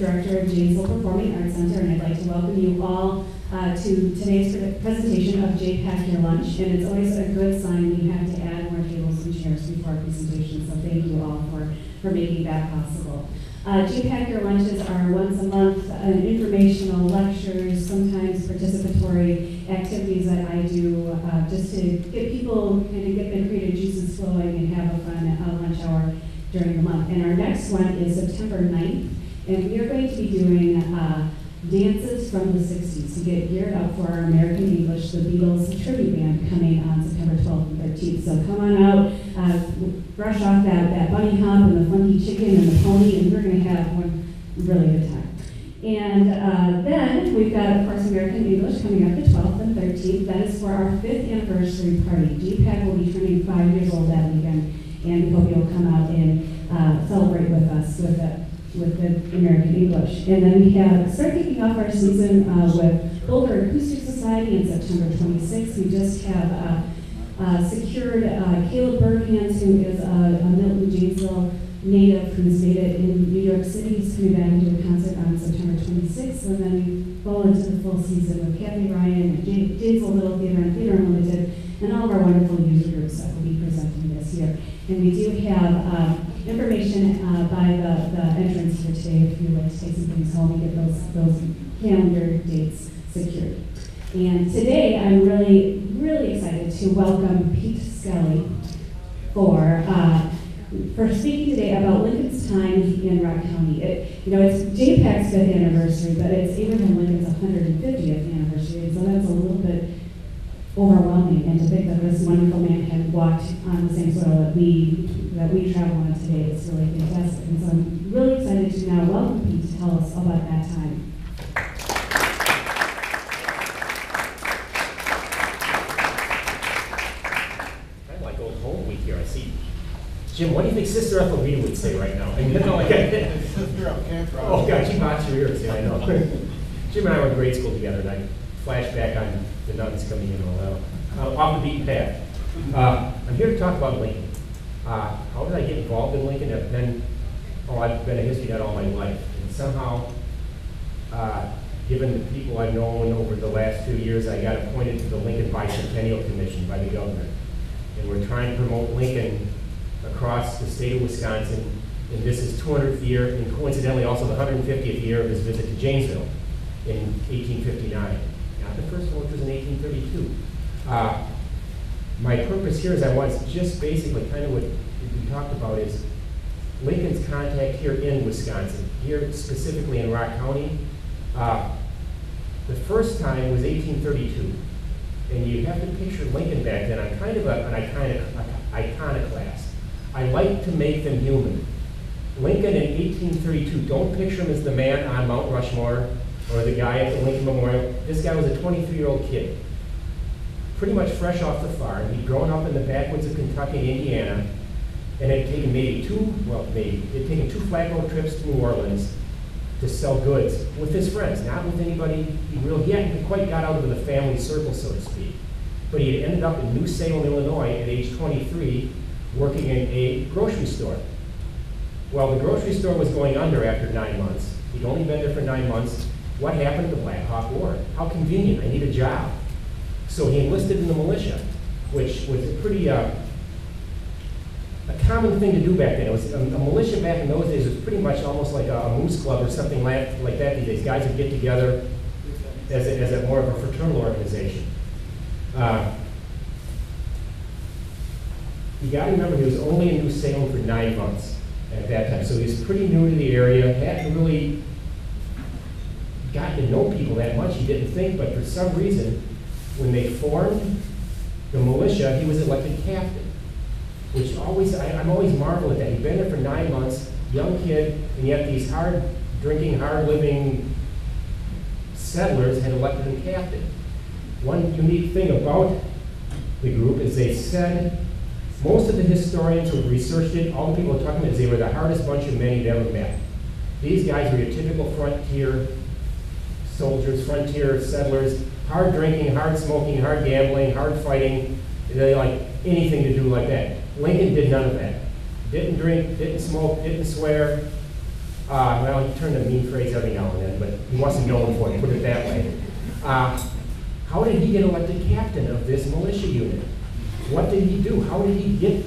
Director of Janesville Performing Arts Center, and I'd like to welcome you all to today's presentation of JPAC Your Lunch. And it's always a good sign when you have to add more tables and chairs before our presentation, so thank you all for making that possible. JPAC Your Lunches are once a month informational lectures, sometimes participatory activities that I do just to get people, kind of get the creative juices flowing and have a fun lunch hour during the month. And our next one is September 9th, and we are going to be doing dances from the 60s to get geared up for our American English, the Beatles tribute band coming on September 12th and 13th. So come on out, brush off that bunny hop and the funky chicken and the pony, and we're going to have one really good time. And then we've got, of course, American English coming up the 12th and 13th. That is for our 5th anniversary party. JPAC will be turning 5 years old that weekend, and we hope you'll come out and celebrate with us with the American English. And then we start kicking off our season with Boulder Acoustic Society on September 26th. We just have secured Caleb Berghans, who is a Milton, Janesville native who's made it in New York City. He's coming back and do a concert on September 26th. And then we go into the full season with Kathy Ryan and Janesville Little Theater and Theater Unlimited, and all of our wonderful user groups that will be presenting this year. And we do have information by the entrance here today if you'd like to take some things home and get those calendar dates secured. And today I'm really, really excited to welcome Pete Skelly for speaking today about Lincoln's time in Rock County. It's JPAC's 5th anniversary, but it's Abraham Lincoln's 150th anniversary, and so that's a little bit overwhelming, and to think that this wonderful man had walked on the same soil that we travel on today is really fantastic. And so I'm really excited to now welcome Pete to tell us about that time. Kind of like old home week here. I see. Jim, what do you think Sister Ethelreda would say right now? Sister of Camp Rock. Oh God, she boxed your ears. Yeah, I know. Jim and I were in grade school together, and I flash back on the nuns coming in and all that. Off the beaten path. I'm here to talk about Lincoln. How did I get involved in Lincoln? I've been a history nut all my life. And somehow, given the people I've known over the last 2 years, I got appointed to the Lincoln Bicentennial Commission by the governor. And we're trying to promote Lincoln across the state of Wisconsin. And this is 200th year, and coincidentally also the 150th year of his visit to Janesville in 1859. Not the first one, which was in 1832. My purpose here is I want to just basically kind of what we talked about is Lincoln's contact here in Wisconsin, here specifically in Rock County. The first time was 1832. And you have to picture Lincoln back then. I'm kind of an iconoclast. I like to make them human. Lincoln in 1832, don't picture him as the man on Mount Rushmore or the guy at the Lincoln Memorial. This guy was a 23-year-old kid, pretty much fresh off the farm. He'd grown up in the backwoods of Kentucky and Indiana, and had taken he'd taken two flatboat trips to New Orleans to sell goods with his friends, not with anybody he hadn't quite got out of the family circle, so to speak. But he had ended up in New Salem, Illinois at age 23, working in a grocery store. Well, the grocery store was going under after 9 months. He'd only been there for 9 months. What happened? The Black Hawk War. How convenient, I need a job. So he enlisted in the militia, which was a pretty, a common thing to do back then. It was a militia back in those days was pretty much almost like a moose club or something like that these days. Guys would get together as a more of a fraternal organization. You got to remember he was only in New Salem for 9 months at that time, so he was pretty new to the area, hadn't really gotten to know people that much, he didn't think, but for some reason, when they formed the militia, he was elected captain, which I'm always marvel at that. He'd been there for 9 months, young kid, and yet these hard-drinking, hard-living settlers had elected him captain. One unique thing about the group is they said, most of the historians who researched it, all the people are talking about is they were the hardest bunch of men you'd ever met. These guys were your typical frontier soldiers, frontier settlers, hard drinking, hard smoking, hard gambling, hard fighting. They like anything to do like that. Lincoln did none of that. Didn't drink, didn't smoke, didn't swear. Well, he turned a mean phrase every now and then, but he wasn't known for it, put it that way. How did he get elected captain of this militia unit? What did he do? How did he get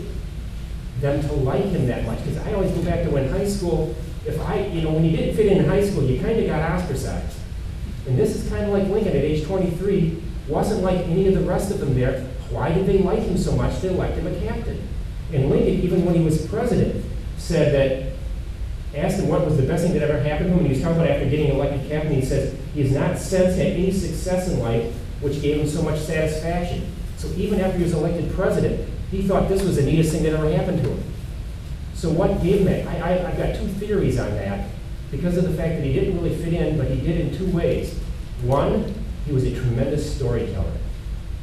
them to like him that much? Because I always go back to when high school, when you didn't fit in high school, you kind of got ostracized. And this is kind of like Lincoln at age 23, wasn't like any of the rest of them there. Why did they like him so much to elect him a captain? And Lincoln, even when he was president, said that, asked him what was the best thing that ever happened to him, and he was talking about after getting elected captain, he says, he has not since had any success in life which gave him so much satisfaction. So even after he was elected president, he thought this was the neatest thing that ever happened to him. So what gave him that? I've got two theories on that, because of the fact that he didn't really fit in, but he did in two ways. One, he was a tremendous storyteller.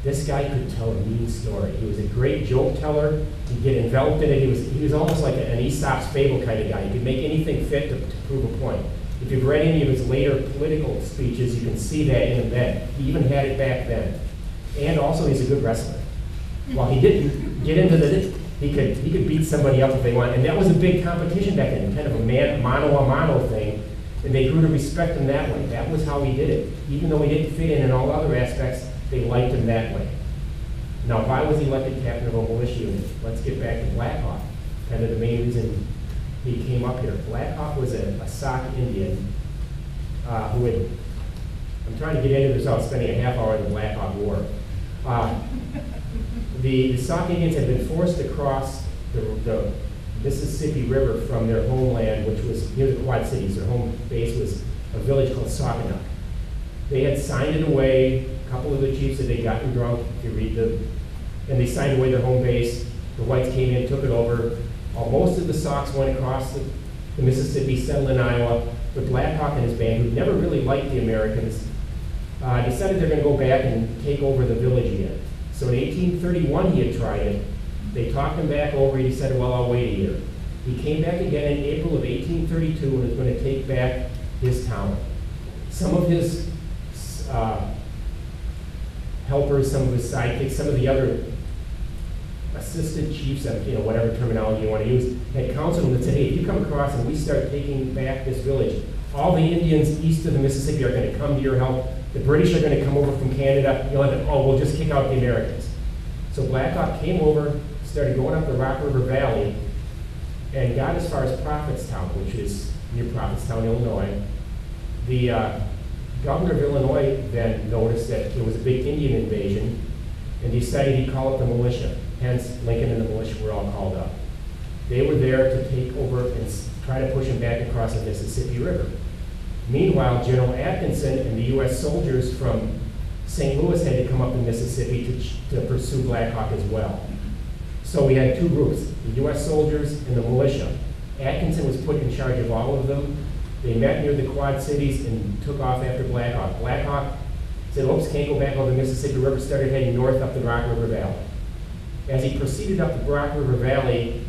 This guy could tell a mean story. He was a great joke teller. He'd get enveloped in it. He was almost like an Aesop's fable kind of guy. He could make anything fit to prove a point. If you've read any of his later political speeches, you can see that in him then. He even had it back then. And also, he's a good wrestler. While he didn't get into he could beat somebody up if they want. And that was a big competition back then, kind of a mano-a-mano thing. And they grew to respect him that way. That was how he did it. Even though he didn't fit in all other aspects, they liked him that way. Now, why was he elected captain of a militia unit? Let's get back to Black Hawk. Kind of the main reason he came up here. Black Hawk was a Sauk Indian who had, I'm trying to get into this without spending a half hour in the Black Hawk War. The Sauk Indians had been forced to cross the Mississippi River from their homeland, which was near the Quad Cities. Their home base was a village called Saukanock. They had signed it away. A couple of the chiefs said they'd gotten drunk, if you read them, and they signed away their home base. The whites came in, took it over. Most of the Sauks went across the Mississippi, settled in Iowa. But Black Hawk and his band, who never really liked the Americans, decided they're going to go back and take over the village again. So in 1831, he had tried it. They talked him back over. He said, well, I'll wait a year. He came back again in April of 1832 and was going to take back his town. Some of his helpers, some of his sidekicks, some of the other assistant chiefs, whatever terminology you want to use, had counseled him and said, hey, if you come across and we start taking back this village, all the Indians east of the Mississippi are going to come to your help. The British are going to come over from Canada. We'll just kick out the Americans. So Black Hawk came over, started going up the Rock River Valley, and got as far as Prophetstown, which is near Prophetstown, Illinois. The governor of Illinois then noticed that there was a big Indian invasion and decided he'd call up the militia. Hence, Lincoln and the militia were all called up. They were there to take over and try to push him back across the Mississippi River. Meanwhile, General Atkinson and the U.S. soldiers from St. Louis had to come up the Mississippi to pursue Black Hawk as well. So we had two groups, the U.S. soldiers and the militia. Atkinson was put in charge of all of them. They met near the Quad Cities and took off after Black Hawk. Black Hawk said, oops, can't go back over the Mississippi River, started heading north up the Rock River Valley. As he proceeded up the Rock River Valley,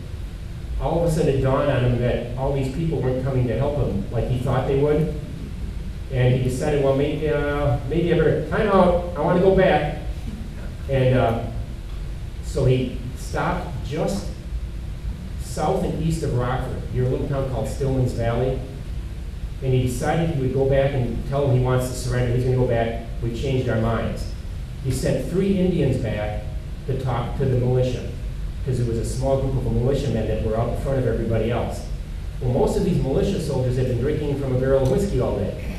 all of a sudden it dawned on him that all these people weren't coming to help him like he thought they would. And he decided, well, maybe I better time out, I want to go back. And so he stopped just south and east of Rockford, near a little town called Stillman's Valley. And he decided he would go back and tell them he wants to surrender. He's going to go back. We've changed our minds. He sent 3 Indians back to talk to the militia, because it was a small group of militiamen that were out in front of everybody else. Well, most of these militia soldiers had been drinking from a barrel of whiskey all day.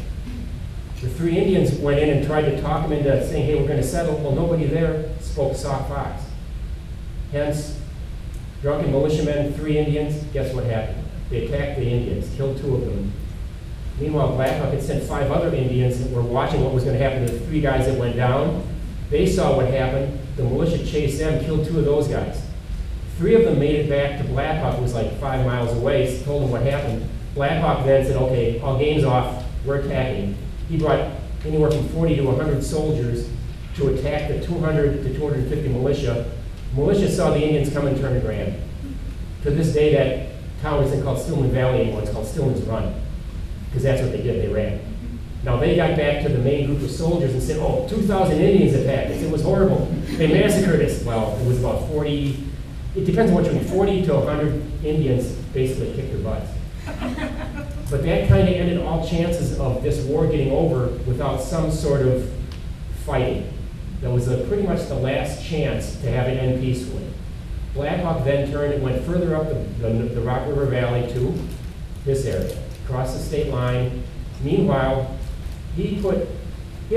The 3 Indians went in and tried to talk him into saying, hey, we're going to settle. Well, nobody there spoke Sauk Fox. Hence, drunken militiamen, 3 Indians, guess what happened? They attacked the Indians, killed 2 of them. Meanwhile, Black Hawk had sent 5 other Indians that were watching what was going to happen to the 3 guys that went down. They saw what happened. The militia chased them, killed 2 of those guys. 3 of them made it back to Black Hawk, who was like 5 miles away, told him what happened. Black Hawk then said, okay, all game's off, we're attacking. He brought anywhere from 40 to 100 soldiers to attack the 200 to 250 militia. Militia saw the Indians come and turned and ran. To this day, that town isn't called Stillman Valley anymore, it's called Stillman's Run, because that's what they did, they ran. Now they got back to the main group of soldiers and said, oh, 2,000 Indians attacked us, it was horrible. They massacred us. Well, it was about 40, it depends on what you mean, 40 to 100 Indians basically kicked their butts. But that kind of ended all chances of this war getting over without some sort of fighting. That was pretty much the last chance to have it end peacefully. Black Hawk then turned and went further up the Rock River Valley to this area, across the state line. Meanwhile, he had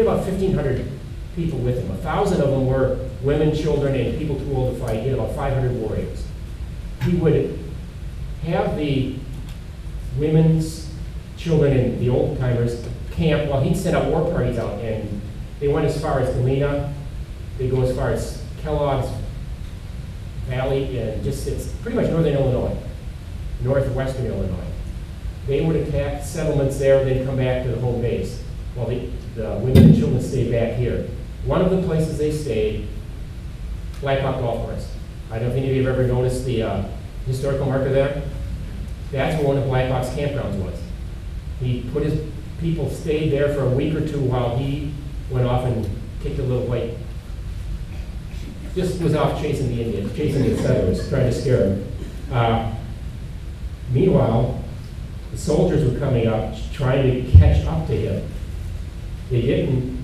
about 1,500 people with him. 1,000 of them were women, children, and people too old to fight. He had about 500 warriors. He would have the women's, children, and the old timers camp while he'd send out war parties out, and they went as far as Galena. They go as far as Kellogg's Valley, and it's pretty much northern Illinois, northwestern Illinois. They would attack settlements there, then come back to the home base, while the women and children stayed back here. One of the places they stayed, Black Hawk Golf Course. I don't know if any of you have ever noticed the historical marker there. That's where one of Black Hawk's campgrounds was. He put his people stayed there for a week or two while he went off and kicked a little white. Just was off chasing the Indians, chasing the settlers, trying to scare them. Meanwhile, the soldiers were coming up, trying to catch up to him. They didn't.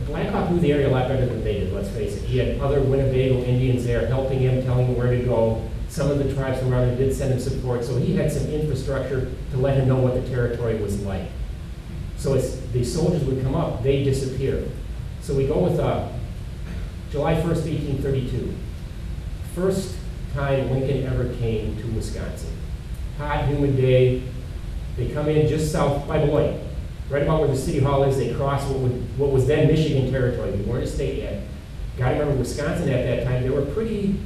Black Hawk knew the area a lot better than they did, let's face it. He had other Winnebago Indians there helping him, telling him where to go. Some of the tribes from around there did send him support, so he had some infrastructure to let him know what the territory was like. So as the soldiers would come up, they disappear. So we go with July 1st, 1832. First time Lincoln ever came to Wisconsin. Hot, humid day. They come in just south by Beloit, right about where the city hall is. They cross what was then Michigan territory. We weren't a state yet. Got to remember Wisconsin at that time, they were pretty,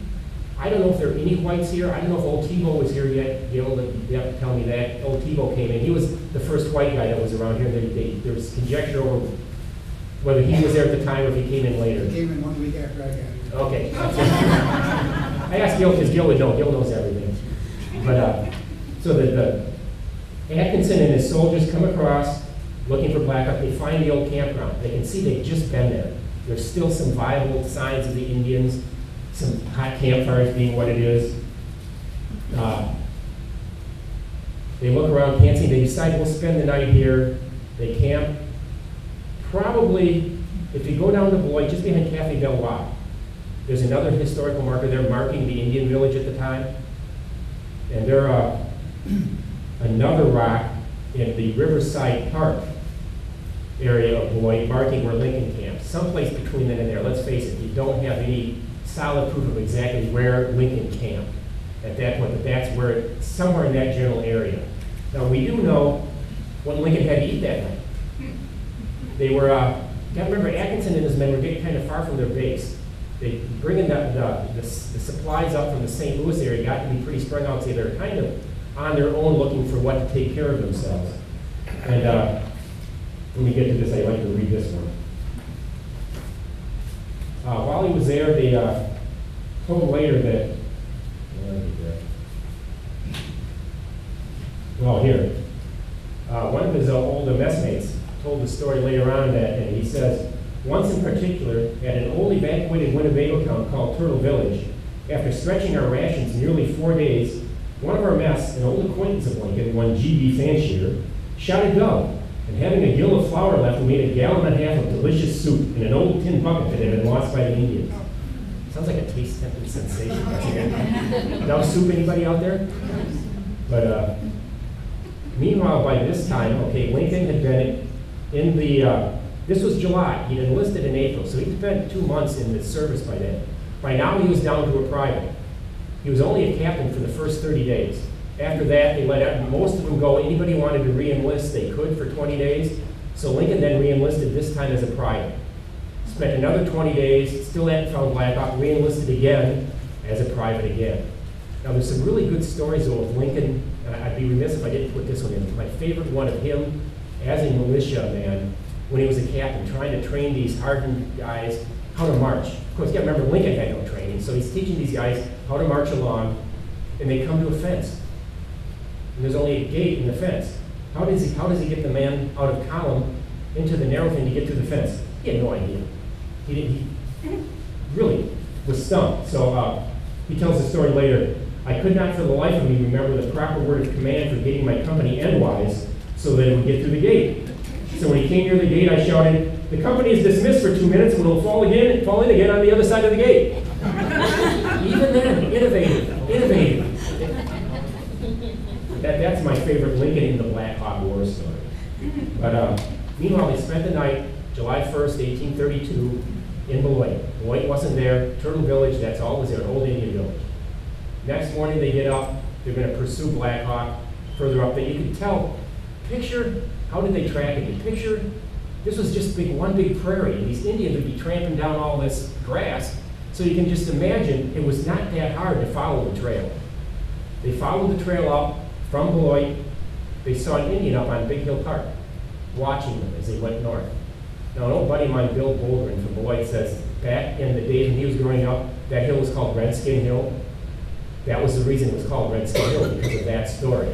I don't know if there are any whites here. I don't know if Old Tebow was here yet. Gail, you have to tell me that. Old Tebow came in. He was the first white guy that was around here. There was conjecture over whether he was there at the time or if he came in later. He came in 1 week after I got here. Okay. I asked Gil because Gil would know. Gil knows everything. But so the Atkinson and his soldiers come across looking for Black Hawk. They find the old campground. They can see they've just been there. There's still some viable signs of the Indians, some hot campfires being what it is. They look around, can't see. They decide we'll spend the night here. They camp. Probably, if you go down to Beloit, just behind Cafe Del Wa, there's another historical marker there marking the Indian village at the time. And there another rock in the Riverside Park area of Beloit marking where Lincoln camped. Someplace between then and there. Let's face it, you don't have any solid proof of exactly where Lincoln camped at that point, but that's where, somewhere in that general area. Now, we do know what Lincoln had to eat that night. They were, you gotta remember, Atkinson and his men were getting kind of far from their base. They bringing the supplies up from the St. Louis area got to be pretty sprung out, so they're kind of on their own looking for what to take care of themselves. And when we get to this, I'd like to read this one. While he was there, they told later that, well, here, one of his older messmates told the story later on that, and he says, once in particular, at an old evacuated Winnebago town called Turtle Village, after stretching our rations nearly 4 days, one of our mess, an old acquaintance of Lincoln, one G.B. Fanshear, shot a dove, and having a gill of flour left, we made a gallon and a half of delicious soup in an old tin bucket that had been lost by the Indians. Sounds like a taste-tested sensation. Dove soup, anybody out there? But meanwhile, by this time, okay, Lincoln had been in the, this was July, he'd enlisted in April, so he'd spent 2 months in the service by then. By now he was down to a private. He was only a captain for the first 30 days. After that, they let most of them go. Anybody who wanted to re-enlist, they could for 20 days. So Lincoln then re-enlisted, this time as a private. Spent another 20 days, still hadn't found Black Hawk, re-enlisted again as a private again. Now there's some really good stories though of Lincoln, and I'd be remiss if I didn't put this one in. My favorite one of him as a militia man when he was a captain, trying to train these hardened guys how to march. Of course, you gotta remember Lincoln had no training, so he's teaching these guys how to march along, and they come to a fence. And there's only a gate in the fence. How does he get the man out of column into the narrow thing to get to the fence? He had no idea. He really was stumped. So he tells the story later. I could not for the life of me remember the proper word of command for getting my company endwise so that it would get through the gate. So when he came near the gate, I shouted, "The company is dismissed for 2 minutes and will fall in again on the other side of the gate." Even then, innovative. That's my favorite Lincoln in the Black Hawk War story. But meanwhile, they spent the night, July 1st, 1832, in Beloit. Beloit wasn't there. Turtle Village, that's all was there, an old Indian village. Next morning, they get up. They're going to pursue Black Hawk further up. That you can tell. Picture, how did they track it? You picture, this was just one big prairie, and these Indians would be tramping down all this grass. So you can just imagine it was not that hard to follow the trail. They followed the trail up from Beloit. They saw an Indian up on Big Hill Park, watching them as they went north. Now, an old buddy of mine, Bill Boldrin from Beloit, says back in the days when he was growing up, that hill was called Redskin Hill. That was the reason it was called Redskin Hill, because of that story.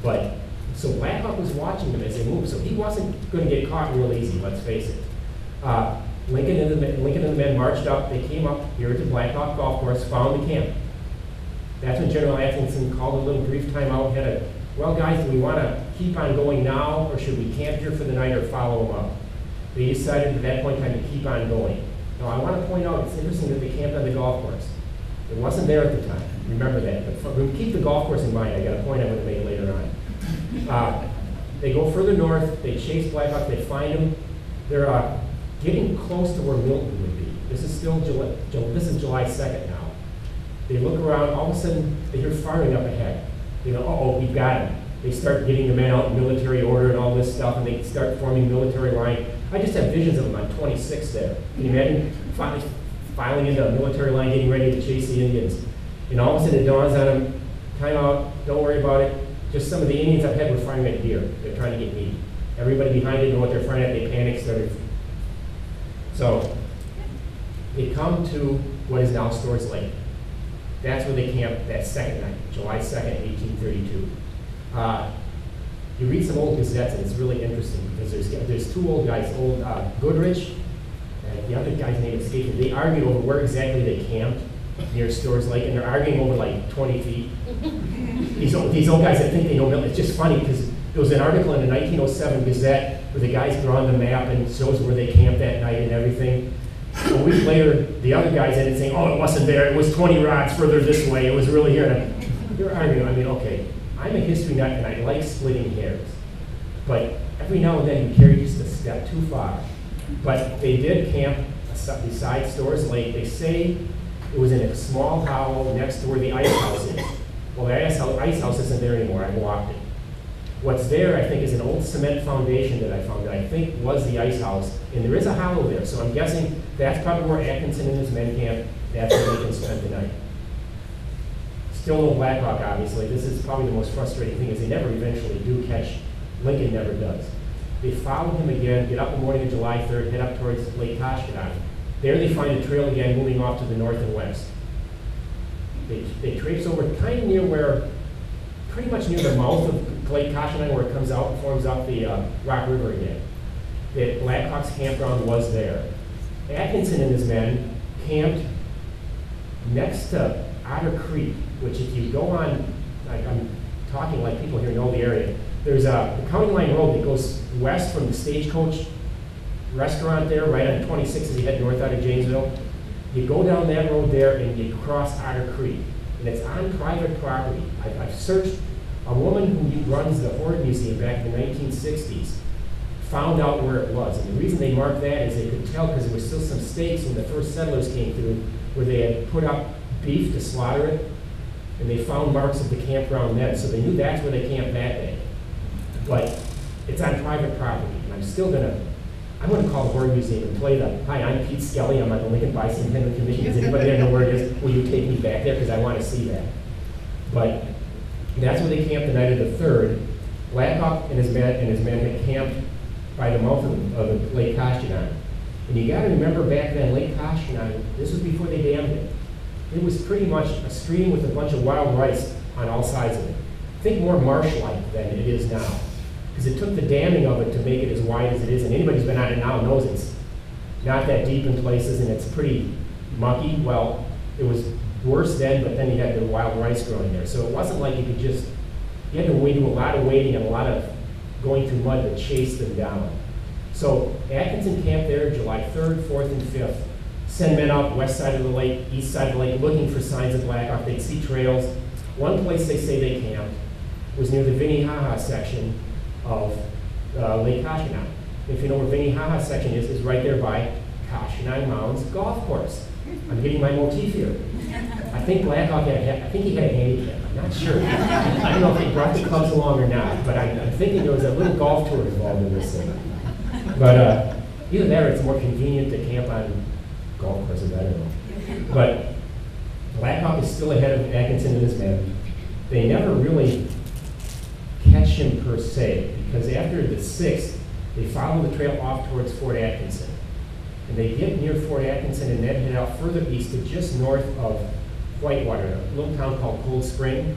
But, so Black Hawk was watching them as they moved, so he wasn't going to get caught real easy, let's face it. Lincoln and the men marched up. They came up here to Black Hawk Golf Course, found the camp. That's when General Atkinson called a little brief timeout, had a, well guys, do we want to keep on going now, or should we camp here for the night or follow them up? They decided at that point in time to keep on going. Now I want to point out, it's interesting that they camped on the golf course. It wasn't there at the time, remember that. But keep the golf course in mind, I got a point I'm going to make later on. They go further north, they chase Black Hawk, they find him. They're getting close to where Milton would be. This is still July 2nd now. They look around, all of a sudden they hear firing up ahead. They go, uh-oh, we've got him. They start getting the men out in military order and all this stuff, and they start forming military line. I just have visions of them on 26 there. Can you imagine filing into a military line, getting ready to chase the Indians? And all of a sudden it dawns on them, time out, don't worry about it. Just some of the Indians up ahead were firing at deer. They're trying to get meat. Everybody behind it know what they're firing at, they panic, started. So they come to what is now Storrs Lake. That's where they camped that second night, July 2nd, 1832. You read some old gazettes, and it's really interesting because there's two old guys, old Goodrich, and the other guy's name escaped me. They argued over where exactly they camped near Storrs Lake, and they're arguing over like 20 feet. These old guys that think they know Milton. It's just funny because there was an article in the 1907 Gazette where the guy's drawn the map and shows where they camped that night and everything. A week later, the other guy's in it saying, oh, it wasn't there. It was 20 rods further this way. It was really here. And you're arguing. I mean, okay, I'm a history nut and I like splitting hairs. But every now and then you carry just a step too far. But they did camp beside Storrs Lake. They say it was in a small hollow next to where the ice house is. Well, the ice house isn't there anymore. I walked it. What's there, I think, is an old cement foundation that I found that I think was the ice house. And there is a hollow there, so I'm guessing that's probably where Atkinson and his men camped. That's where Lincoln spent the night. Still no Black Hawk, obviously. This is probably the most frustrating thing, is they never eventually do catch. Lincoln never does. They follow him again, get up in the morning of July 3rd, head up towards Lake Koshkonong. There they find a trail again moving off to the north and west. They traipse over kind of near where, pretty much near the mouth of Lake Koshkonong where it comes out and forms up the Rock River again. That Black Hawk's campground was there. Atkinson and his men camped next to Otter Creek, which if you go on, I'm talking like people here know the area, there's a County Line Road that goes west from the Stagecoach restaurant there, right on 26 as you head north out of Janesville. You go down that road there and you cross Otter Creek, and it's on private property. I've searched. A woman who runs the Horde Museum back in the 1960s found out where it was, and the reason they marked that is they could tell because there were still some stakes when the first settlers came through where they had put up beef to slaughter it, and they found marks of the campground then, so they knew that's where they camped that day. But it's on private property, and I'm going to call the Horde Museum and play the, hi, I'm Pete Skelly, I'm on the Lincoln Bicentennial Commission. Does anybody there know where it is? Will you take me back there? Because I want to see that. But that's where they camped the night of the 3rd. Black Hawk and his men had camped by the mouth of Lake Koshkonong. And you got to remember back then, Lake Koshkonong, this was before they dammed it. It was pretty much a stream with a bunch of wild rice on all sides of it. Think more marsh-like than it is now. Because it took the damming of it to make it as wide as it is, and anybody who's been on it now knows it's not that deep in places and it's pretty mucky. Well, it was worse then, but then you had the wild rice growing there. So it wasn't like you could just, you had to do a lot of waiting and a lot of going through mud to chase them down. So Atkinson camped there July 3rd, 4th, and 5th. Send men out west side of the lake, east side of the lake, looking for signs of Black Hawk. They'd see trails. One place they say they camped was near the Minnehaha section of Lake Koshinai. If you know where Minnehaha section is right there by Koshinai Mounds Golf Course. I'm getting my motif here. I think Black Hawk I think he had a handicap. I'm not sure. I don't know if he brought the clubs along or not, but I'm thinking there was a little golf tour involved in this thing. But either that or it's more convenient to camp on golf courses, I don't know. But Black Hawk is still ahead of Atkinson and his men. They never really catch him per se, because after the 6th, they follow the trail off towards Fort Atkinson. And they get near Fort Atkinson and then head out further east to just north of Whitewater, a little town called Cold Spring.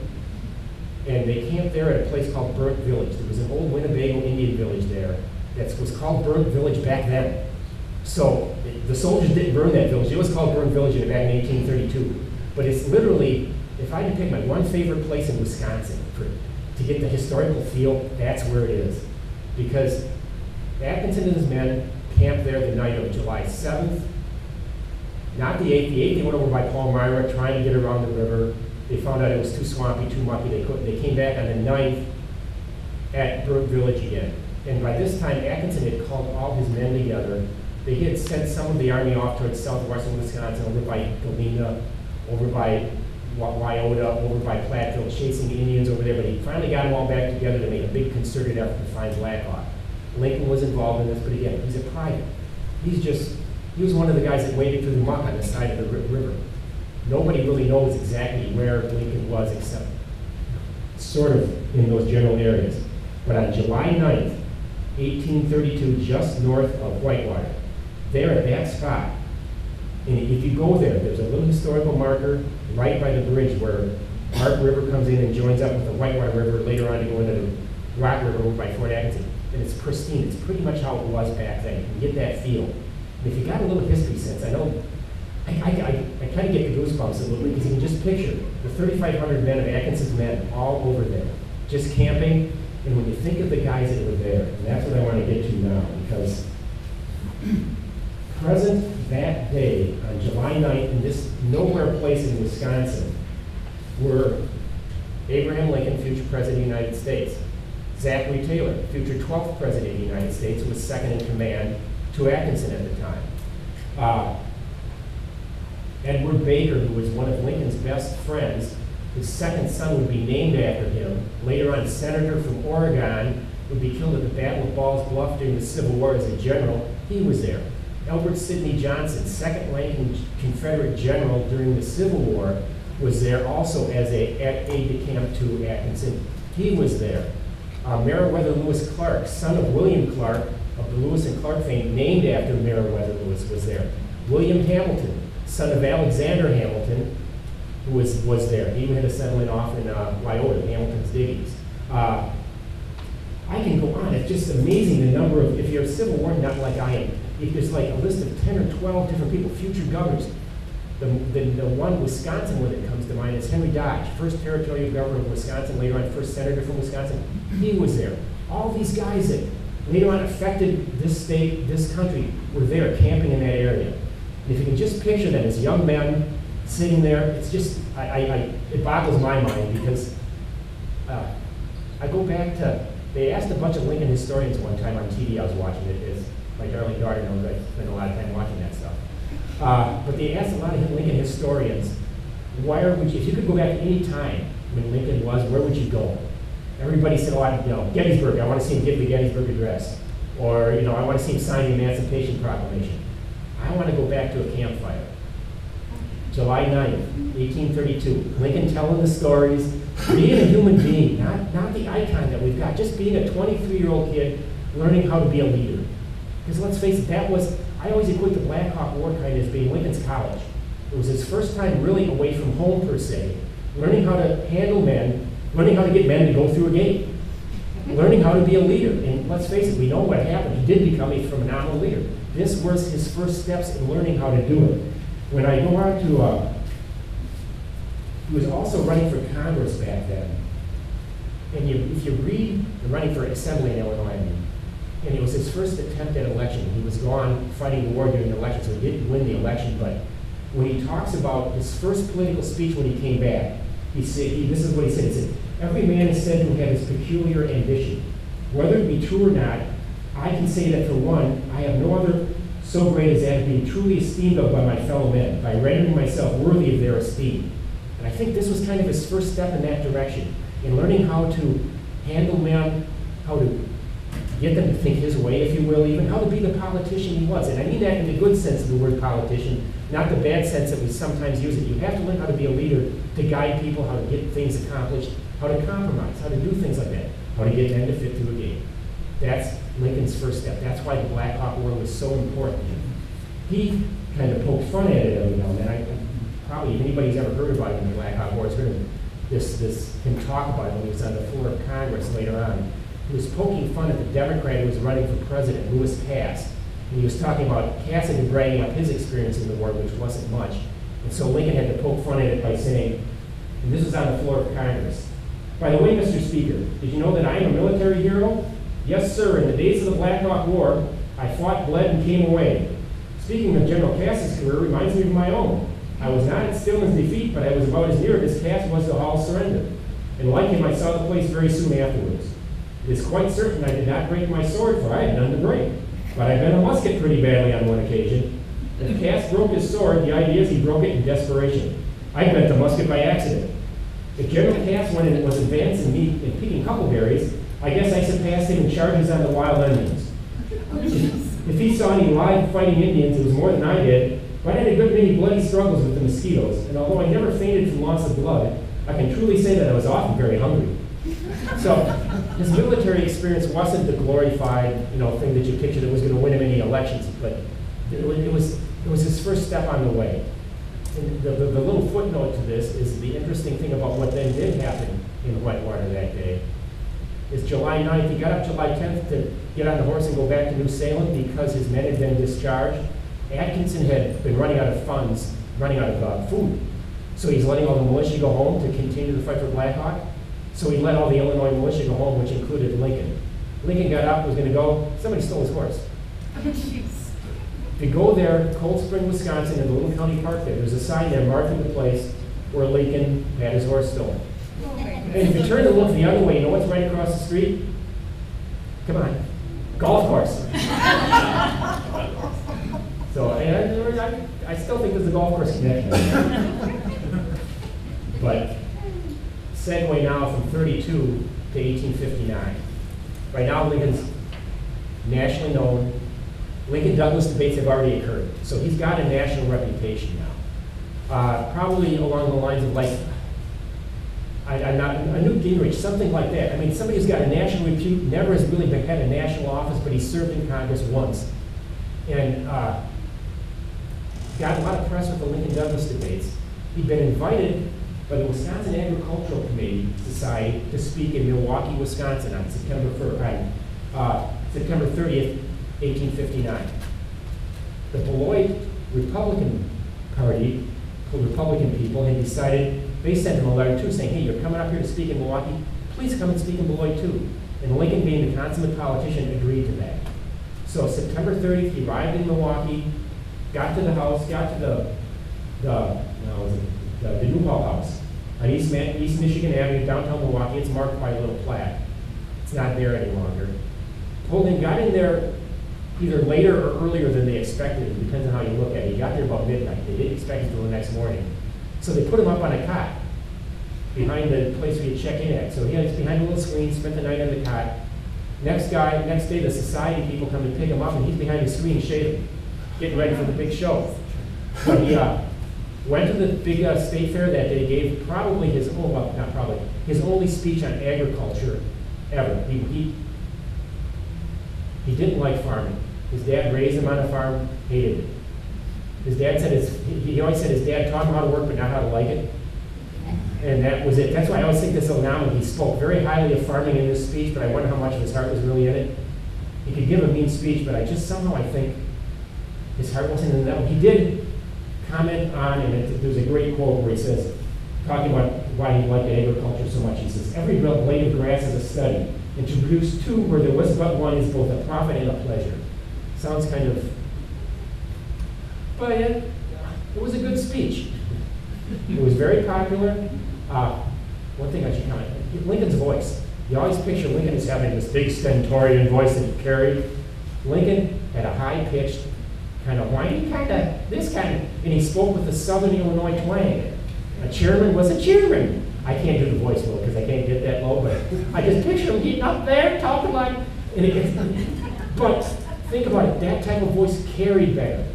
And they camped there at a place called Burnt Village. There was an old Winnebago Indian village there that was called Burnt Village back then. So the soldiers didn't burn that village. It was called Burnt Village back in 1832. But it's literally, if I had to pick my one favorite place in Wisconsin to get the historical feel, that's where it is. Because Atkinson and his men camped there the night of July 7th, not the 8th. The 8th, they went over by Palmyra trying to get around the river. They found out it was too swampy, too mucky. They couldn't. They came back on the 9th at Burnt Village again. And by this time, Atkinson had called all his men together. They had sent some of the army off towards southwestern Wisconsin, over by Galena, over by Wyota, over by Platteville, chasing Indians over there. But he finally got them all back together to make a big concerted effort to find Black Hawk. Lincoln was involved in this, but again, he's a private. He was one of the guys that waded through the muck on the side of the river. Nobody really knows exactly where Lincoln was, except sort of in those general areas. But on July 9th, 1832, just north of Whitewater, there at that spot, and if you go there, there's a little historical marker right by the bridge where Mark River comes in and joins up with the Whitewater River later on to go into the Rock River over by Fort Atkinson. And it's pristine. It's pretty much how it was back then. You can get that feel. And if you got a little history sense, I know, I kind of get the goosebumps a little bit, because you can just picture the 3,500 men of Atkinson's men all over there, just camping. And when you think of the guys that were there, and that's what I want to get to now, because present that day, on July 9th, in this nowhere place in Wisconsin, were Abraham Lincoln, future President of the United States, Zachary Taylor, future 12th President of the United States, who was second in command to Atkinson at the time. Edward Baker, who was one of Lincoln's best friends, his second son would be named after him. Later on, senator from Oregon, would be killed at the Battle of Ball's Bluff during the Civil War as a general. He was there. Albert Sidney Johnson, second ranking Confederate general during the Civil War, was there also as a aide-de-camp to Atkinson. He was there. Meriwether Lewis Clark, son of William Clark, of the Lewis and Clark fame, named after Meriwether Lewis, was there. William Hamilton, son of Alexander Hamilton, who was there. He had a settlement off in Wyota, Hamilton's diggings. I can go on. It's just amazing the number of, if you're a Civil War nut like I am, if there's like a list of 10 or 12 different people, future governors. The one Wisconsin one that comes to mind is Henry Dodge, first territorial governor of Wisconsin, later on first senator from Wisconsin. He was there. All these guys that later on affected this state, this country, were there camping in that area. And if you can just picture them as young men sitting there, it's just, it boggles my mind, because I go back to, they asked a bunch of Lincoln historians one time on TV. I was watching it, as my darling daughter knows, I spent a lot of time watching that stuff. But they asked a lot of Lincoln historians, if you could go back to any time when Lincoln was, where would you go? Everybody said, Gettysburg, I want to see him give the Gettysburg Address. Or, I want to see him sign the Emancipation Proclamation. I want to go back to a campfire. July 9th, 1832. Lincoln telling the stories, being a human being, not the icon that we've got, just being a 23-year-old kid learning how to be a leader. Because let's face it, I always equate the Black Hawk War kind as being Lincoln's college. It was his first time really away from home, per se, learning how to handle men, learning how to get men to go through a gate, learning how to be a leader. And let's face it, we know what happened. He did become a phenomenal leader. This was his first steps in learning how to do it. When I go out to He was also running for Congress back then. And if you read, running for Assembly in Illinois, I mean, and it was his first attempt at election. He was gone fighting the war during the election, so he didn't win the election. But when he talks about his first political speech when he came back, this is what he said. He said, "Every man is said to have his peculiar ambition. Whether it be true or not, I can say that for one, I have no other so great as that of being truly esteemed of by my fellow men, by rendering myself worthy of their esteem." And I think this was kind of his first step in that direction, in learning how to handle men, how to get them to think his way, if you will, even how to be the politician he was. And I mean that in the good sense of the word politician, not the bad sense that we sometimes use it. You have to learn how to be a leader, to guide people, how to get things accomplished, how to compromise, how to do things like that, how to get men to fit to a game. That's Lincoln's first step. That's why the Black Hawk War was so important. He kind of poked fun at it every now and then. Probably, if anybody's ever heard about it in the Black Hawk War, it's heard him talk about it when he was on the floor of Congress later on. He was poking fun at the Democrat who was running for president, Lewis Cass. And he was talking about Cass had been bragging up his experience in the war, which wasn't much. And so Lincoln had to poke fun at it by saying, and this was on the floor of Congress, "By the way, Mr. Speaker, did you know that I am a military hero? Yes, sir, in the days of the Black Hawk War, I fought, bled, and came away. Speaking of General Cass's career reminds me of my own. I was not at Stillman's defeat, but I was about as near it as Cass was to Hall's surrender. And like him, I saw the place very soon afterwards. It is quite certain I did not break my sword, for I had none to break. But I bent a musket pretty badly on one occasion. If Cass broke his sword, the idea is he broke it in desperation. I bent the musket by accident. If General Cass was advancing me in picking huckleberries, I guess I surpassed him in charges on the wild onions. If he saw any live fighting Indians, it was more than I did, but I had a good many bloody struggles with the mosquitoes, and although I never fainted from loss of blood, I can truly say that I was often very hungry." So his military experience wasn't the glorified, thing that you picture that was going to win him any elections, but it was his first step on the way. And the little footnote to this is the interesting thing about what then did happen in Whitewater that day. Is July 9th, he got up July 10th to get on the horse and go back to New Salem because his men had been discharged. Atkinson had been running out of funds, running out of food. So he's letting all the militia go home to continue the fight for Black Hawk. So he let all the Illinois militia go home, which included Lincoln. Lincoln got up, was going to go, somebody stole his horse. To go there, Cold Spring, Wisconsin, in the little county park there's a sign there marking the place where Lincoln had his horse stolen. And if you turn and look the other way, you know what's right across the street? Come on, golf course. So I still think there's a golf course connection. But segue now from 32 to 1859. Right now, Lincoln's nationally known. Lincoln-Douglas debates have already occurred, so he's got a national reputation now. Probably along the lines of a Newt Gingrich, something like that. I mean, somebody who's got a national repute, never has really had a national office, but he served in Congress once. And got a lot of press with the Lincoln-Douglas debates. He'd been invited by the Wisconsin Agricultural Committee Society to speak in Milwaukee, Wisconsin on September 30th, 1859. The Beloit Republican Party, the Republican people, had decided, they sent him a letter too saying, "Hey, you're coming up here to speak in Milwaukee, please come and speak in Beloit too." And Lincoln, being the consummate politician, agreed to that. So September 30th, he arrived in Milwaukee, got to the house, got to the Newhall House on East Michigan Avenue, downtown Milwaukee. It's marked by a little plaque. It's not there any longer. Told him, got in there either later or earlier than they expected. It depends on how you look at it. He got there about midnight. They didn't expect him until the next morning. So they put him up on a cot behind the place where you check in at. So he was behind a little screen, spent the night on the cot. Next day, the society people come to pick him up, and he's behind the screen shaving, getting ready for the big show. But he went to the big state fair that day, gave probably his only speech on agriculture ever. He didn't like farming. His dad raised him on a farm, hated it. His dad said he always said his dad taught him how to work, but not how to like it. And that was it. That's why I always think this anomaly. He spoke very highly of farming in this speech, but I wonder how much of his heart was really in it. He could give a mean speech, but I think his heart wasn't in that one. He did comment on, and there's a great quote where he says, talking about why he liked agriculture so much. He says, every blade of grass is a study, and to produce two where there was but one is both a profit and a pleasure. Sounds kind of, but it was a good speech. It was very popular. One thing I should comment, Lincoln's voice. You always picture Lincoln as having this big stentorian voice that he carried. Lincoln had a high-pitched, kind of whiny, and he spoke with a Southern Illinois twang. A chairman was a chairman. I can't do the voice well because I can't get that low, but I just picture him getting up there talking like, but think about it, that type of voice carried better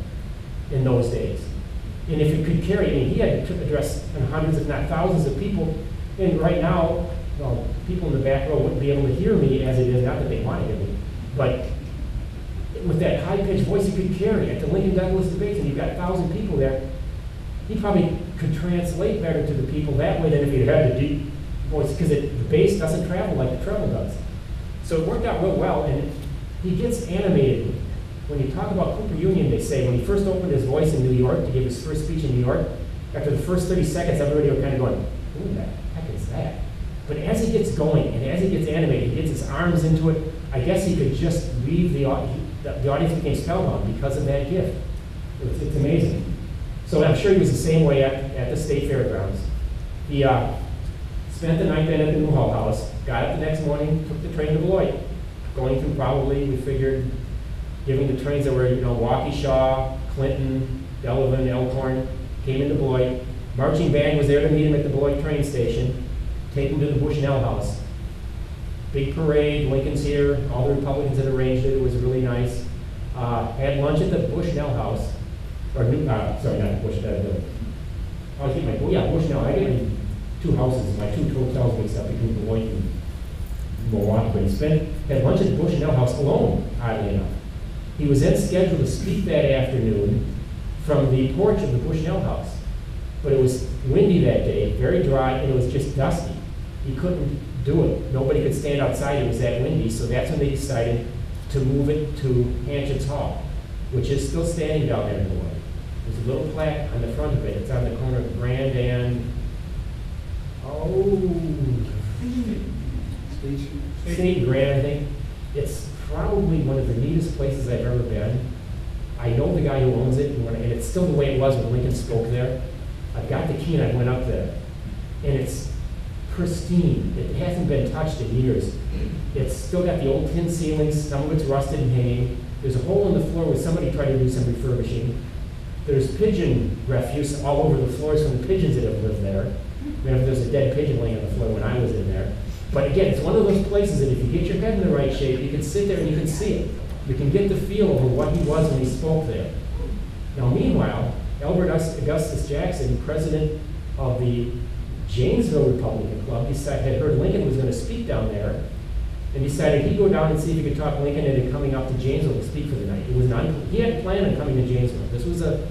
in those days. And if it could carry, I mean, he had to address hundreds, if not thousands of people. And right now, well, people in the back row wouldn't be able to hear me as it is, not that they want to hear me, but with that high-pitched voice he could carry at the Lincoln Douglas debates, and you've got 1,000 people there, he probably could translate better to the people that way than if he had the deep voice, because the bass doesn't travel like the treble does. So it worked out real well, and he gets animated. When you talk about Cooper Union, they say, when he first opened his voice in New York to give his first speech in New York, after the first 30 seconds, everybody were kind of going, who the heck is that? But as he gets going, and as he gets animated, he gets his arms into it, I guess he could just leave the audience became spellbound because of that gift. It's amazing. So I'm sure he was the same way at the state fairgrounds. He spent the night then at the Newhall House, got up the next morning, took the train to Beloit, going through probably, we figured, giving the trains that were, Waukesha, Clinton, Delavan, Elkhorn, came into Beloit. Marching band was there to meet him at the Beloit train station, take him to the Bushnell House. Big parade, Lincoln's here, all the Republicans had arranged it, it was really nice. Had lunch at the Bushnell House, or sorry, not Bushnell, Bushnell, I get my two houses, my two hotels mixed up between Beloit and Milwaukee, but he had lunch at the Bushnell House alone, oddly enough. He was then scheduled to speak that afternoon from the porch of the Bushnell House. But it was windy that day, very dry, and it was just dusty. He couldn't do it. Nobody could stand outside, it was that windy, so that's when they decided to move it to Hanchett's Hall, which is still standing down there in Beloit. There's a little plaque on the front of it. It's on the corner of Grand and, State and Grand, I think. It's probably one of the neatest places I've ever been. I know the guy who owns it, and it's still the way it was when Lincoln spoke there. I've got the key and I went up there. And it's pristine. It hasn't been touched in years. It's still got the old tin ceilings, some of it's rusted and hanging. There's a hole in the floor where somebody tried to do some refurbishing. There's pigeon refuse all over the floors from the pigeons that have lived there. There's a dead pigeon laying on the floor when I was in there. But again, it's one of those places that if you get your head in the right shape, you can sit there and you can see it. You can get the feel of what he was when he spoke there. Now, meanwhile, Albert Augustus Jackson, president of the Janesville Republican Club, had heard Lincoln was going to speak down there, and decided he'd go down and see if he could talk Lincoln into coming up to Janesville to speak for the night. It was he hadn't planned on coming to Janesville. This was an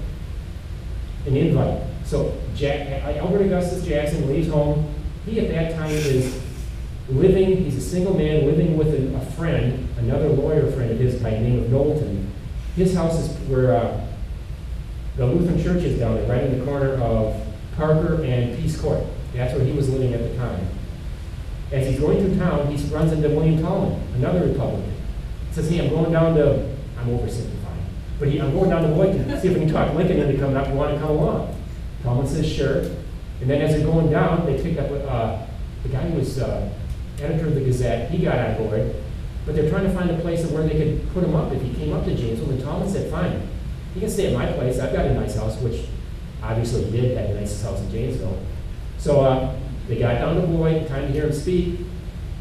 invite. So Albert Augustus Jackson leaves home. He at that time is living, he's a single man living with a friend, another lawyer friend of his by the name of Knowlton. His house is where the Lutheran church is down there, right in the corner of Parker and Peace Court. That's where he was living at the time. As he's going through town, he runs into William Tallman, another Republican. Says, hey, I'm going down to, I'm oversimplifying, but I'm going down to Boynton to see if we can talk Lincoln into coming up. You want to come along? Tallman says, sure. And then as they're going down, they pick up the guy who was editor of the Gazette. He got on board, but they're trying to find a place where they could put him up if he came up to Janesville. And Tallman said, fine, he can stay at my place. I've got a nice house, which obviously he did have the nicest house in Janesville. So they got down to Beloit, time to hear him speak,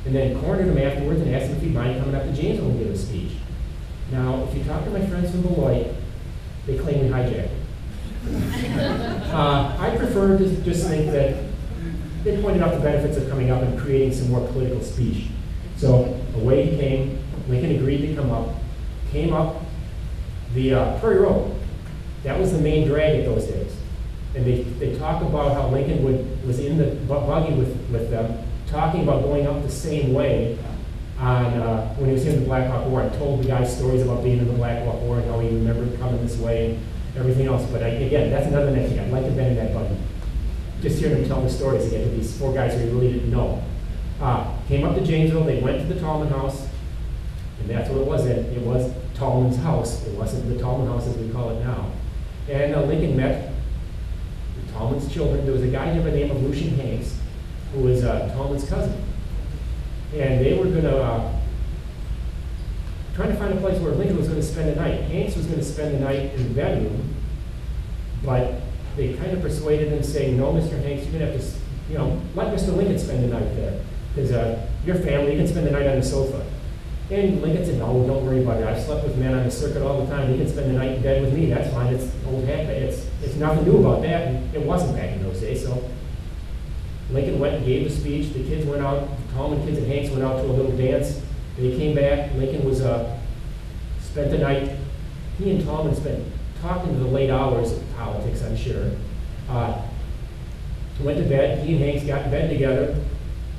and then cornered him afterwards and asked him if he'd mind coming up to Janesville and give a speech. Now, if you talk to my friends from Beloit, they claim we hijacked it. I prefer to just think that they pointed out the benefits of coming up and creating some more political speech. So away he came. Lincoln agreed to come up. Came up the Prairie Road. That was the main drag at those days. And they talk about how Lincoln was in the buggy with them, talking about going up the same way on when he was in the Black Hawk War. I told the guy stories about being in the Black Hawk War and how he remembered coming this way and everything else. But again, that's another thing. I'd like to have been in that buggy. just hearing them tell the stories again to these four guys who we really didn't know. Came up to Janesville, they went to the Tallman house, and that's what it was. It was Tallman's house. It wasn't the Tallman house as we call it now. And Lincoln met Tallman's children. There was a guy here by the name of Lucian Hanks, who was Tallman's cousin. And they were going to, trying to find a place where Lincoln was going to spend the night. Hanks was going to spend the night in the bedroom, but they kind of persuaded him, saying, no, Mr. Hanks, you're going to have to, let Mr. Lincoln spend the night there. Because your family, you can spend the night on the sofa. And Lincoln said, no, don't worry about it. I've slept with men on the circuit all the time. You can spend the night in bed with me. That's fine. It's old hat. It's nothing new about that. And it wasn't back in those days. So Lincoln went and gave a speech. The kids went out. The Tallman kids and Hanks went out to a little dance. They came back. Lincoln was spent the night. He and Tallman spent talking to the late hours of politics, I'm sure. Went to bed. He and Hanks got in bed together.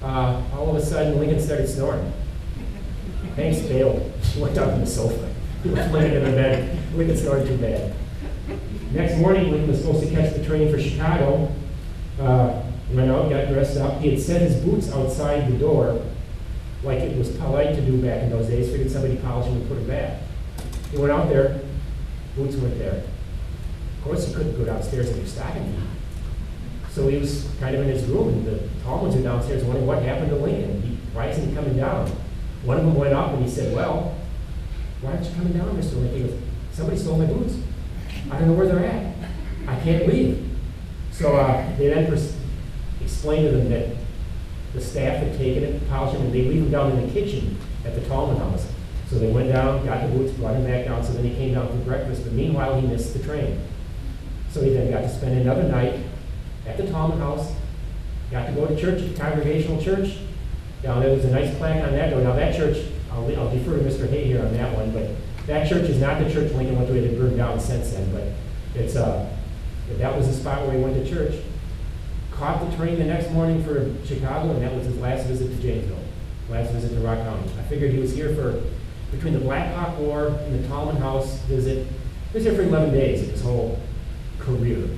All of a sudden, Lincoln started snoring. Hanks failed. He went down on the sofa. He was laying in the bed. Lincoln snored too bad. Next morning, Lincoln was supposed to catch the train for Chicago. Went out, got dressed up. He had set his boots outside the door, like it was polite to do back in those days. Figured somebody polished them and put them back. He went out there. Boots weren't there. Of course, he couldn't go downstairs in his stocking feet. So he was kind of in his room, and the Tallmans were downstairs wondering what happened to Lincoln. Why isn't he coming down? One of them went up and he said, well, why aren't you coming down, Mr. Lincoln? He goes, somebody stole my boots. I don't know where they're at. I can't leave. So they then explained to them that the staff had taken it, polished them, and they leave them down in the kitchen at the Tallman house. So they went down, got the boots, brought him back down, so then he came down for breakfast, but meanwhile he missed the train. So he then got to spend another night at the Tallman house, got to go to church, at the Congregational Church. Now there was a nice plaque on that door. Now that church, I'll defer to Mr. Hay here on that one, but that church is not the church Lincoln went to. It had burned down since then, but it's that was the spot where he went to church. Caught the train the next morning for Chicago, and that was his last visit to Janesville, last visit to Rock County. I figured he was here for, between the Black Hawk War and the Tallman House visit, he was here for 11 days of his whole career,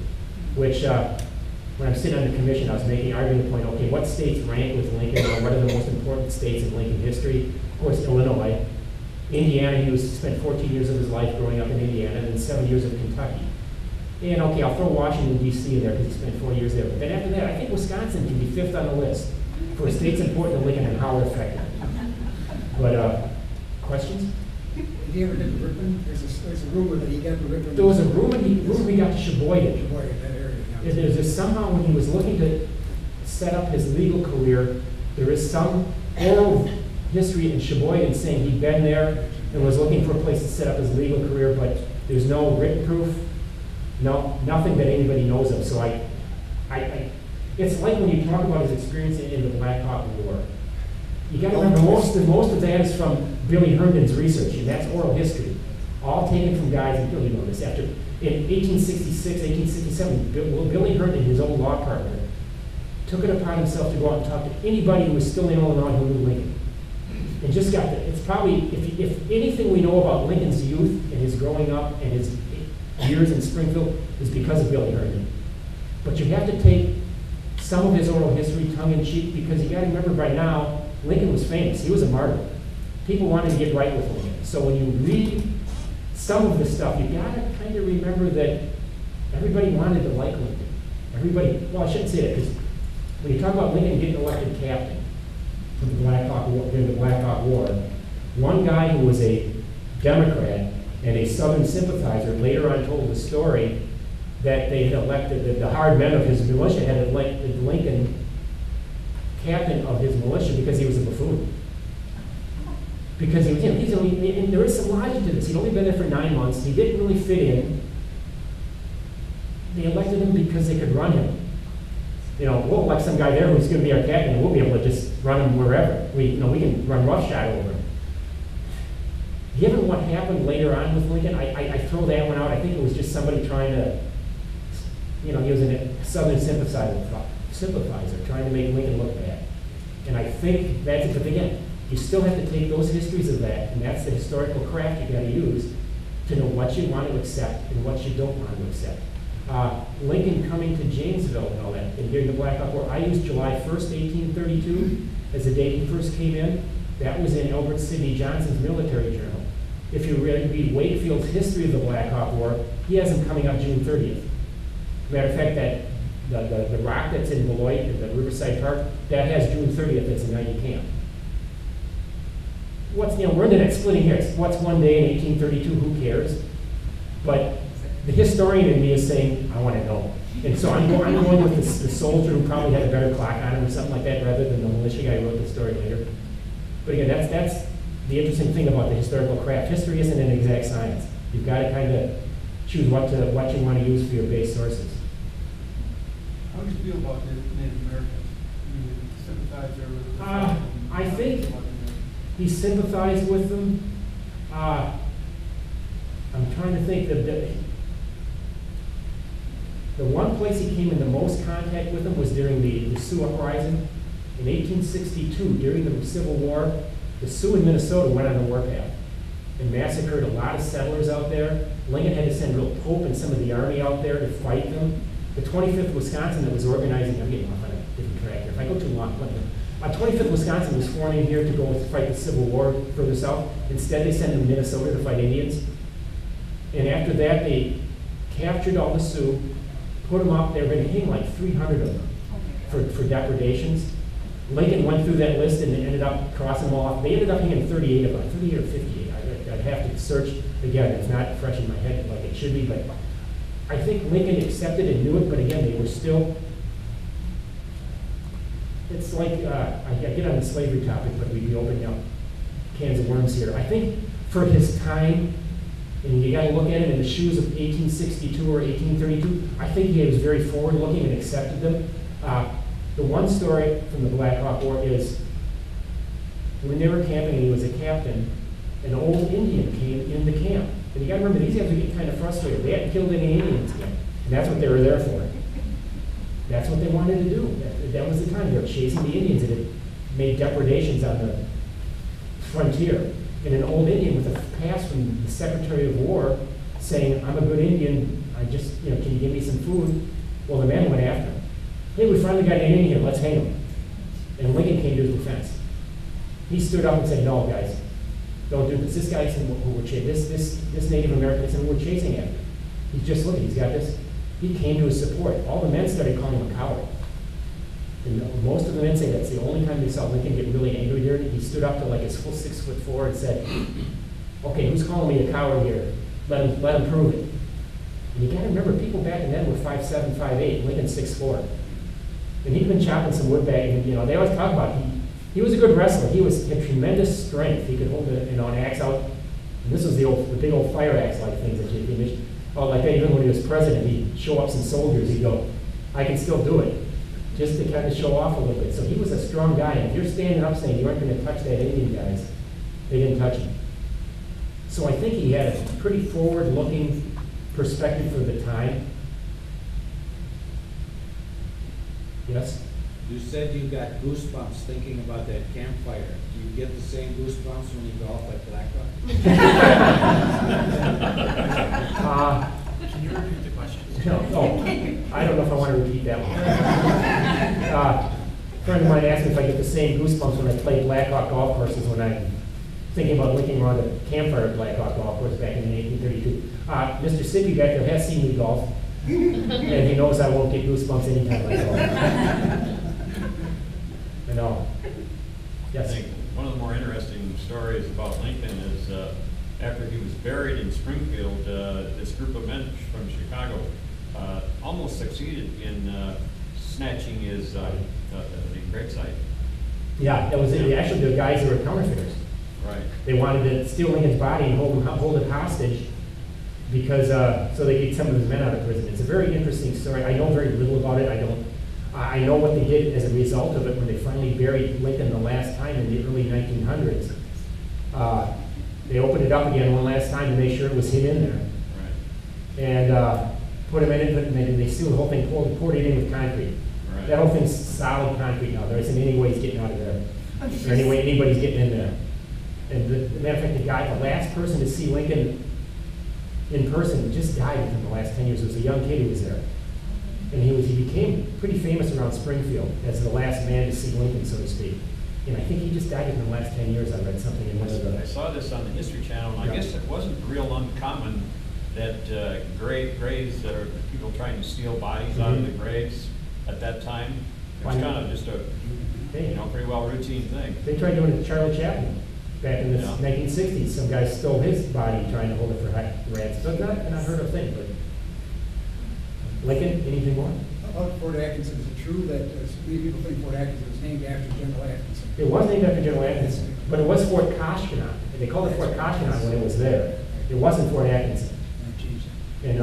which when I'm sitting on the commission, I was arguing the point, okay, what states rank with Lincoln, or what are the most important states in Lincoln history? Of course, Illinois. Indiana, he spent 14 years of his life growing up in Indiana, and then 7 years of Kentucky. And okay, I'll throw Washington, D.C. in there because he spent 4 years there. But then after that, I think Wisconsin can be fifth on the list for states important to Lincoln and how it affected. But questions? Did he ever get the ribbon? There's a rumor that he got the ribbon. There was a rumor he got to Sheboygan. Sheboygan, that area. Yeah. There's just somehow when he was looking to set up his legal career, there is some oral history in Sheboygan saying he'd been there and was looking for a place to set up his legal career, but there's no written proof, nothing that anybody knows of. So it's like when you talk about his experience in the Black Hawk War. You got to remember most of that is from Billy Herndon's research, and that's oral history, all taken from guys, and Billy wrote this after. In 1866, 1867, Billy Herndon, his old law partner, took it upon himself to go out and talk to anybody who was still in Illinois who knew Lincoln. And just got that. It's probably, if anything we know about Lincoln's youth and his growing up and his years in Springfield is because of Billy Herndon. But you have to take some of his oral history tongue-in-cheek, because you got to remember by now, Lincoln was famous. He was a martyr. People wanted to get right with Lincoln. So when you read some of this stuff, you got to kind of remember that everybody wanted to like Lincoln. Everybody, well, I shouldn't say that, because when you talk about Lincoln getting elected captain for the Black Hawk War, during the Black Hawk War, one guy who was a Democrat and a Southern sympathizer later on told the story that they had elected, the hard men of his militia had elected Lincoln captain of his militia because he was a buffoon. Because he was, he's only, and there is some logic to this. He'd only been there for 9 months. He didn't really fit in. They elected him because they could run him. We'll elect some guy there who's going to be our captain, and we'll be able to just run him wherever. We can run roughshod over him. Given what happened later on with Lincoln, I throw that one out. I think it was just somebody trying to, he was a Southern sympathizer trying to make Lincoln look bad. And I think that's it. But again, you still have to take those histories of that, and that's the historical craft you got to use to know what you want to accept and what you don't want to accept. Lincoln coming to Janesville and all that, and during the Black Hawk War. I used July 1st, 1832 as the date he first came in. That was in Albert Sidney Johnson's military journal. If you read Wakefield's history of the Black Hawk War, he has him coming up June 30th. Matter of fact, that the rock that's in Beloit, in the Riverside Park, that has June 30th as a night in camp. We're in that splitting hairs. What's one day in 1832? Who cares? But the historian in me is saying, I want to know. And so I'm going with the soldier who probably had a better clock on him or something like that, rather than the militia guy who wrote the story later. But again, that's the interesting thing about the historical craft. History isn't an exact science. You've got to kind of choose what you want to use for your base sources. How do you feel about the Native Americans? You sympathize there with the I think he sympathized with them. I'm trying to think that the one place he came into most contact with them was during the Sioux Uprising. In 1862, during the Civil War, the Sioux in Minnesota went on the warpath and massacred a lot of settlers out there. Lincoln had to send real Pope and some of the army out there to fight them. The 25th Wisconsin that was organizing, I'm getting off on a different track here. If I go too long, let me know. 25th Wisconsin was forming here to go fight the Civil War further south. Instead, they sent them to Minnesota to fight Indians. And after that, they captured all the Sioux, put them up. They were going to hang like 300 of them for depredations. Lincoln went through that list and ended up crossing them all off. They ended up hanging 38 of them, 38 or 58. I'd have to search again. It's not fresh in my head like it should be, but I think Lincoln accepted and knew it. But again, they were still. It's like I get on the slavery topic, but we'd be opening up cans of worms here. I think for his time, and you got to look at it in the shoes of 1862 or 1832. I think he was very forward-looking and accepted them. The one story from the Black Hawk War is when they were camping and he was a captain, an old Indian came into camp. And you got to remember, these guys were getting kind of frustrated. They hadn't killed any Indians yet, and that's what they were there for. That's what they wanted to do. That was the time. They were chasing the Indians that had made depredations on the frontier. And an old Indian with a pass from the Secretary of War saying, I'm a good Indian, can you give me some food? Well, the men went after him. Hey, we finally got an Indian here, let's hang him. And Lincoln came to his defense. He stood up and said, no, guys, don't do this. This guy said, who we're chasing, this Native American said, we're chasing after. He's just looking, he's got this. He came to his support. All the men started calling him a coward. And most of the men say that's the only time they saw Lincoln get really angry here. He stood up to like his full 6'4" and said, okay, who's calling me a coward here? Let him prove it. And you gotta remember, people back then were 5'7", 5'8", Lincoln's 6'4". And he'd been chopping some wood back, and they always talk about he was a good wrestler. He had tremendous strength. He could hold an axe out. And this was the big old fire axe like things that JP mentioned. Oh, like that, even when he was president, he'd show up some soldiers, he'd go, I can still do it. Just to kind of show off a little bit. So he was a strong guy. And if you're standing up saying you aren't going to touch that Indian, guys, they didn't touch him. So I think he had a pretty forward-looking perspective for the time. Yes? You said you got goosebumps thinking about that campfire. Do you get the same goosebumps when you golf at Black Hawk? Can you repeat the question? No, I don't know if I want to repeat that one. A friend of mine asked me if I get the same goosebumps when I play Black Hawk golf courses when I'm thinking about looking around the campfire at Black Hawk golf course back in 1832. Mr. Sippy back there has seen me golf, and he knows I won't get goosebumps anytime I golf. I know. Yes? I think one of the more interesting stories about Lincoln is after he was buried in Springfield, this group of men from Chicago almost succeeded in snatching his the gravesite. Yeah, that was it. Actually, the guys who were counterfeiters. Right. They wanted to steal Lincoln's body and hold it hostage because so they could get some of his men out of prison. It's a very interesting story. I know very little about it. I know what they did as a result of it when they finally buried Lincoln the last time in the early 1900s. They opened it up again one last time to make sure it was him in there. Right. And put him in it, and they sealed the whole thing, poured it in with concrete. Right. That whole thing's solid concrete now. There isn't any way he's getting out of there. Or any way anybody's getting in there. And the matter of fact, the last person to see Lincoln in person just died within the last 10 years. It was a young kid who was there. And he became pretty famous around Springfield as the last man to see Lincoln, so to speak. And I think he just died within the last 10 years. I read something in one of I the... saw this on the History Channel, and I guess it wasn't real uncommon that graves that are people trying to steal bodies out of the graves at that time. It was kind of just a pretty well routine thing. They tried doing it to Charlie Chaplin back in the 1960s. Some guy stole his body trying to hold it for ransom. So it's not an unheard of thing. But Lincoln, anything more? About Fort Atkinson, is it true that many people think Fort Atkinson was named after General Atkinson? It was named after General Atkinson, but it was Fort Koshkonong. They called it Fort Koshkonong when it was there. It wasn't Fort Atkinson. And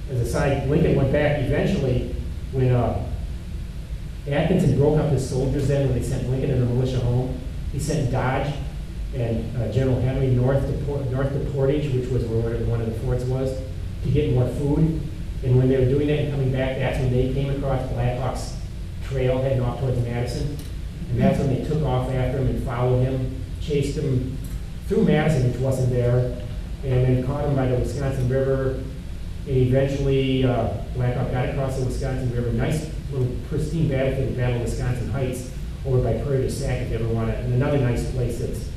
as a side, Lincoln went back eventually when Atkinson broke up his soldiers then when they sent Lincoln and the militia home. He sent Dodge and General Henry north to Portage, which was where one of the forts was, to get more food. And when they were doing that and coming back, that's when they came across Black Hawk's trail heading off towards Madison. And that's when they took off after him and followed him, chased him through Madison, which wasn't there, and then caught him by the Wisconsin River. And eventually, Black Hawk got across the Wisconsin River. Nice little pristine battlefield, Battle of Wisconsin Heights, over by Prairie du Sac, if you ever want to. And another nice place that's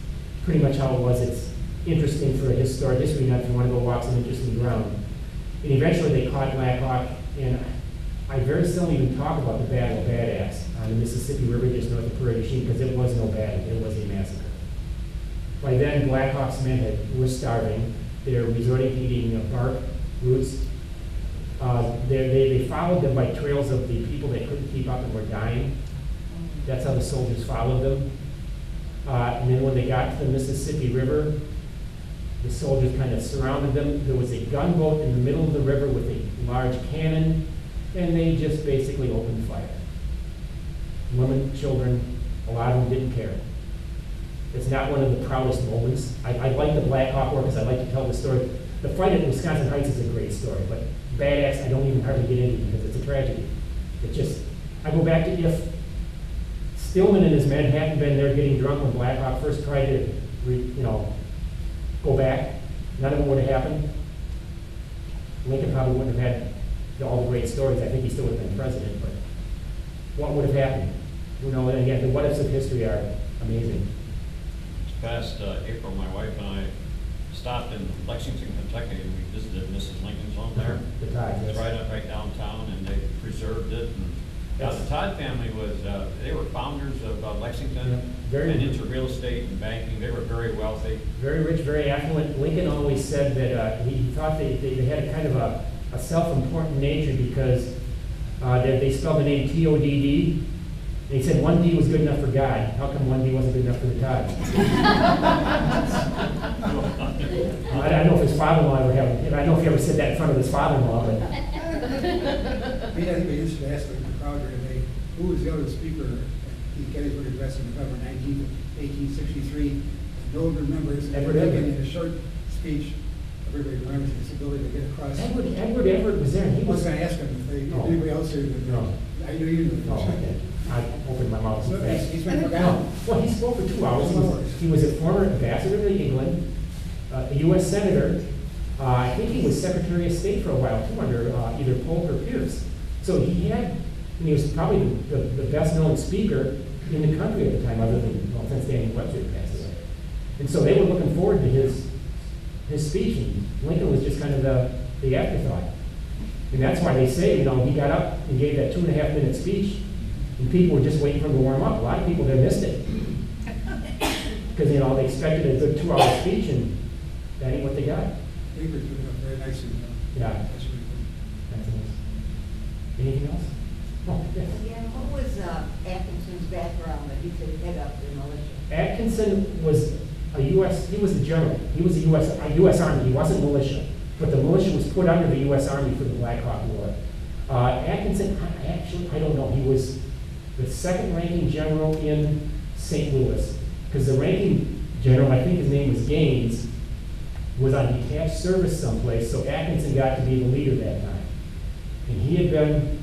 pretty much how it was. It's interesting for a historic history nut if you want to go walk some interesting ground. And eventually they caught Black Hawk, and I very seldom even talk about the Battle of Bad Axe on the Mississippi River just north of Prairie du Chien, because it was no battle, it was a massacre. By then, Black Hawk's men were starving. They were resorting to eating bark, roots. They followed them by trails of the people they couldn't keep up and were dying. That's how the soldiers followed them. And then when they got to the Mississippi River, the soldiers kind of surrounded them. There was a gunboat in the middle of the river with a large cannon, and they just basically opened fire. Women, children, a lot of them didn't care. It's not one of the proudest moments. I like the Black Hawk War because I like to tell the story. The fight at Wisconsin Heights is a great story, but Bad Axe I don't even hardly get into because it's a tragedy. I go back to if Stillman and his men hadn't been there getting drunk when Black Hawk first tried to, go back, none of it would have happened. Lincoln probably wouldn't have had all the great stories. I think he still would have been president, but what would have happened? And again, the what ifs of history are amazing. This past April, my wife and I stopped in Lexington, Kentucky, and we visited Mrs. Lincoln's home there. The Todd, It's yes. right downtown, and they preserved it. And the Todd family they were founders of Lexington, and into real estate and banking. They were very wealthy. Very rich, very affluent. Lincoln always said that he thought they had a kind of a self-important nature because they spelled the name T-O-D-D. And he said one D was good enough for God. How come one D wasn't good enough for the Todd? I don't know if his father-in-law ever had. I don't know if he ever said that in front of his father-in-law. But I think they used to ask the crowd here today, who was the other speaker at Gettysburg Address in November 19th, 1863? No one remembers. Edward Everett. In a short speech, everybody remembers his ability to get across. Edward Everett was there. And he I was going to ask him if anybody else here. No. I knew you knew. No, okay. I opened my mouth so fast. He's been forgotten. Well, he spoke for 2 hours. He was a former ambassador to England, a U.S. senator. I think he was Secretary of State for a while too, under either Polk or Pierce. So he was probably the best-known speaker in the country at the time, other than since Daniel Webster passed away. And so they were looking forward to his speech, and Lincoln was just kind of the afterthought. And that's why they say, he got up and gave that 2.5-minute speech, and people were just waiting for him to warm up. A lot of people there missed it. Because, they expected a good 2-hour speech, and that ain't what they got. Baker's doing it very nicely. Yeah. That's really cool. That's nice. Anything else? Oh, yes. Yeah, what was Atkinson's background that he could head up the militia? Atkinson was he was a general. He was a U.S. Army. He wasn't militia. But the militia was put under the U.S. Army for the Black Hawk War. Atkinson, I don't know. He was the second-ranking general in St. Louis. Because the ranking general, I think his name was Gaines, was on detached service someplace, so Atkinson got to be the leader that time. And he had been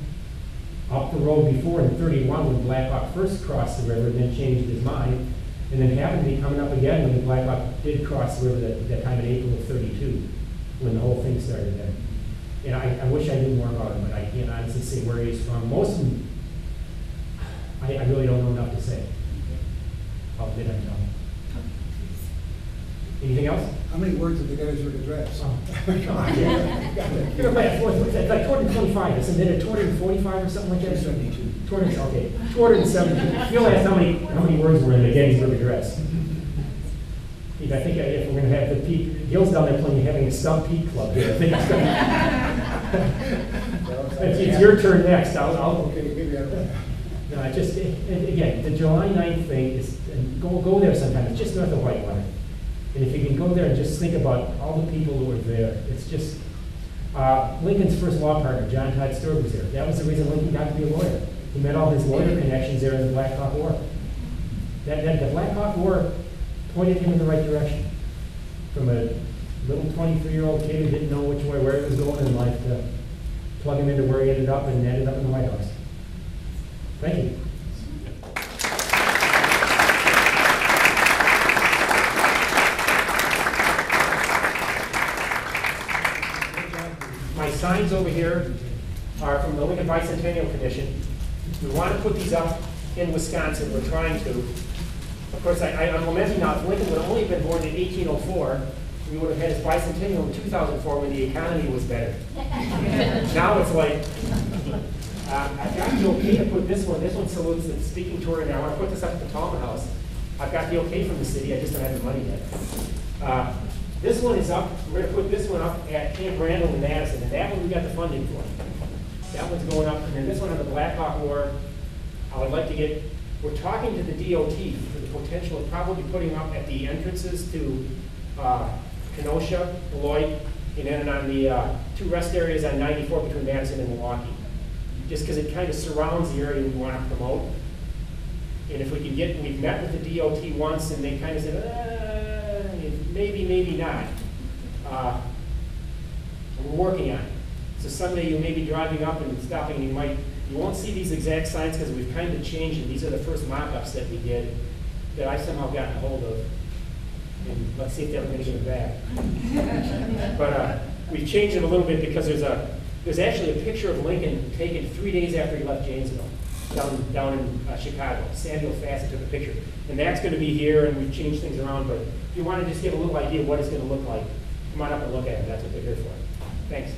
up the road before in 31 when Black Hawk first crossed the river and then changed his mind, and then happened to be coming up again when the Black Hawk did cross the river that time in April of 32. when the whole thing started then. And I wish I knew more about him, but I can't honestly say where he's from. Most of them, I really don't know enough to say. I'll admit I'm dumb. Anything else? How many words did the Gettysburg Address? Oh, come on, yeah. You're like 225, isn't it, 245 or something like that? 272. 200, okay, 270. You'll ask how many words were in the Gettysburg Address. I think if we're going to have the peak, Gil's down there playing, having a stump peak club here. I think it's gonna, it's your turn next. Okay, maybe I don't. No, and again, the July 9th thing is, and go there sometime. It's just north of Whitewater. And if you can go there and just think about all the people who were there, it's just, Lincoln's first law partner, John Todd Stewart, was there. That was the reason Lincoln got to be a lawyer. He met all his lawyer connections there in the Black Hawk War. The Black Hawk War pointed him in the right direction. From a little 23-year-old kid who didn't know which way, where he was going in life, to plug him into where he ended up and ended up in the White House. Thank you. My signs over here are from the Lincoln Bicentennial Commission. We want to put these up in Wisconsin. We're trying to. Of course, I'm lamenting now, if Lincoln would have only been born in 1804, we would have had his bicentennial in 2004 when the economy was better. Now it's like, I've got the okay to put this one salutes the speaking tour, and I want to put this up at the Talma House. I've got the okay from the city, I just don't have the money yet. This one is up, we're going to put this one up at Camp Randall in Madison, and that one we got the funding for. That one's going up, and then this one on the Black Hawk War, I would like to get, we're talking to the DOT for the potential of probably putting up at the entrances to Kenosha, Beloit, and then on the two rest areas on 94 between Madison and Milwaukee. Just because it kind of surrounds the area we want to promote. And if we can get, we've met with the DOT once and they kind of said, maybe, maybe not. We're working on it. So someday you may be driving up and stopping and you won't see these exact signs because we've kind of changed and these are the first mock-ups that we did that I somehow got a hold of. And let's see if they're going to give it back. But we've changed it a little bit because there's actually a picture of Lincoln taken 3 days after he left Janesville, down in Chicago. Samuel Fassett took a picture. And that's going to be here, and we've changed things around. But if you want to just get a little idea of what it's going to look like, come on up and look at it. That's what they're here for. Thanks.